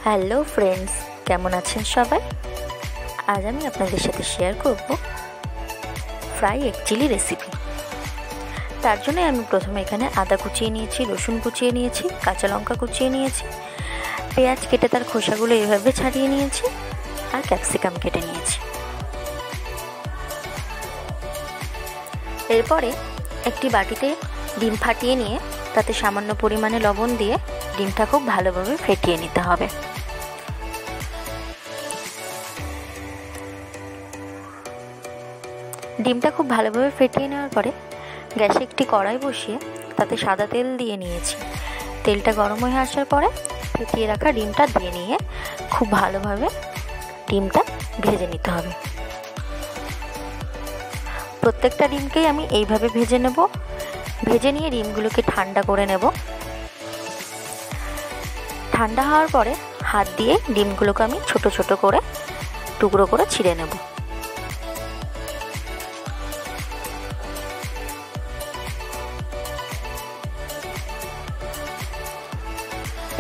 Hello friends, কেমন আছেন সবাই? আজ আমি আপনাদের সাথে শেয়ার করব ফ্রাই এগ চিলি রেসিপি। তার জন্য আমি প্রথমে এখানে আদা কুচিয়ে নিয়েছি, রসুন কুচিয়ে নিয়েছি, কাঁচা লঙ্কা কুচিয়ে নিয়েছি, পেঁয়াজ কেটে তার খোসাগুলো এভাবে ছাড়িয়ে নিয়েছি, আর ক্যাপসিকাম কেটে নিয়েছি। এরপরে একটি বাটিতে ডিম ফাটিয়ে নিয়ে তাতে সামান্য পরিমাণে লবণ দিয়ে ডিমটা খুব ভালোভাবে ফেটিয়ে নিতে হবে। ডিমটা খুব ভালোভাবে ফেটিয়ে নেওয়ার পরে গ্যাসে একটি কড়াই বসিয়ে তাতে সাদা তেল দিয়ে নিয়েছি। তেলটা গরম হয়ে আসার পরে ফেটিয়ে রাখা ডিমটা দিয়ে নিয়ে খুব ভালোভাবে ডিমটা ভেজে নিতে হবে। প্রত্যেকটা ডিমকেই আমি এইভাবে ভেজে নেব। ভেজে নিয়ে ডিমগুলোকে ঠান্ডা করে নেব। ঠান্ডা হওয়ার পরে হাত দিয়ে ডিমগুলোকে আমি ছোট ছোট করে টুকরো করে ছিঁড়ে নেব।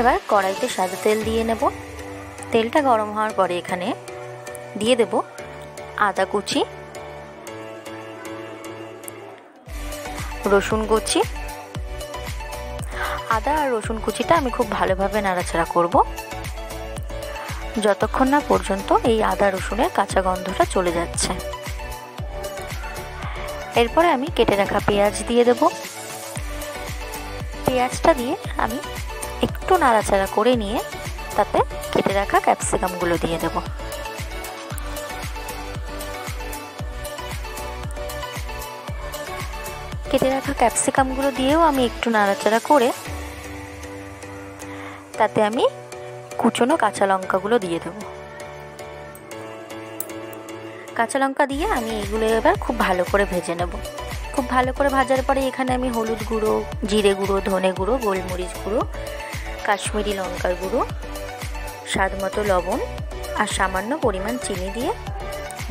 এবার কড়াইতে সাদা তেল দিয়ে নেব। তেলটা গরম হওয়ার পরে এখানে দিয়ে দেব আদা কুচি, রসুন কুচি। আদা আর রসুন কুচিটা আমি খুব ভালোভাবে নাড়াচাড়া করব যতক্ষণ না পর্যন্ত এই আদা রসুনের কাঁচা গন্ধটা চলে যাচ্ছে। এরপরে আমি কেটে রাখা পেঁয়াজ দিয়ে দেব। পেঁয়াজটা দিয়ে আমি একটু নাড়াচাড়া করে নিয়ে তাতে কেটে রাখা ক্যাপসিকামগুলো দিয়ে দেব। কেটে রাখা ক্যাপসিকামগুলো দিয়েও আমি একটু নাড়াচাড়া করে তাতে আমি কুচনো কাঁচা লঙ্কাগুলো দিয়ে দেব। কাঁচা লঙ্কা দিয়ে আমি এগুলো এবার খুব ভালো করে ভেজে নেব। খুব ভালো করে ভাজার পরে এখানে আমি হলুদ গুঁড়ো, জিরে গুঁড়ো, ধনে গুঁড়ো, গোলমরিচ গুঁড়ো, কাশ্মীরি লঙ্কার গুঁড়ো, স্বাদ মতো লবণ আর সামান্য পরিমাণ চিনি দিয়ে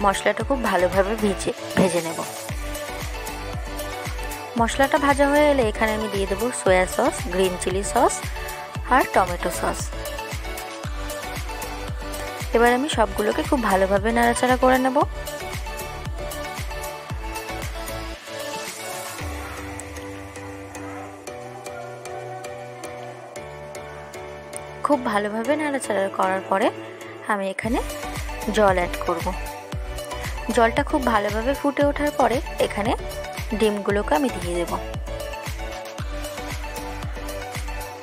মশলাটা খুব ভালোভাবে ভেজে নেব। মশলাটা ভাজা হয়ে এলে এখানে আমি দিয়ে দেবো soya sauce, green chilli sauce আর টমেটো সস। এবার আমি সবগুলোকে খুব ভালোভাবে নাড়াচাড়া করে নেব। খুব ভালোভাবে নাড়াচাড়া করার পরে আমি এখানে জল অ্যাড করব। জলটা খুব ভালোভাবে ফুটে ওঠার পরে এখানে ডিমগুলোকে আমি দিয়ে দেব।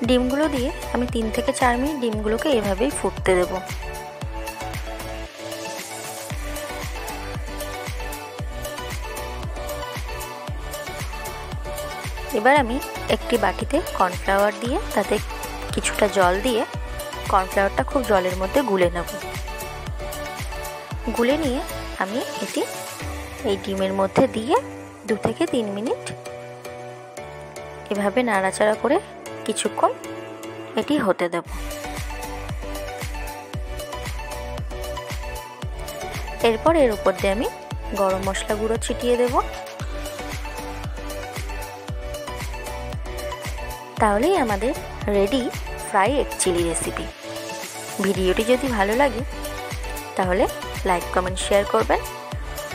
ডিমগুলো দিয়ে আমি 3 থেকে 4 মিনিট ডিমগুলোকে এভাবেই ফুটতে দেব। এবার আমি একটি বাটিতে কর্নফ্লাওয়ার দিয়ে তাতে কিছুটা জল দিয়ে কর্নফ্লাওয়ারটা খুব জলের মধ্যে গুলে নেব। গুলে নিয়ে আমি এটি এই ডিমের মধ্যে দিয়ে 2 থেকে 3 মিনিট এভাবে নাড়াচাড়া করে কিছুক্ষণ এটি হতে দেব। এরপর এর উপর দিয়ে আমি গরম মশলা গুঁড়ো ছিটিয়ে দেব। তাহলেই আমাদের ready fry egg chilli recipe. ভিডিওটি যদি ভালো লাগে তাহলে লাইক, কমেন্ট, শেয়ার করবেন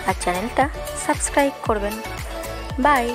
আর চ্যানেলটা সাবস্ক্রাইব করবেন। বাই।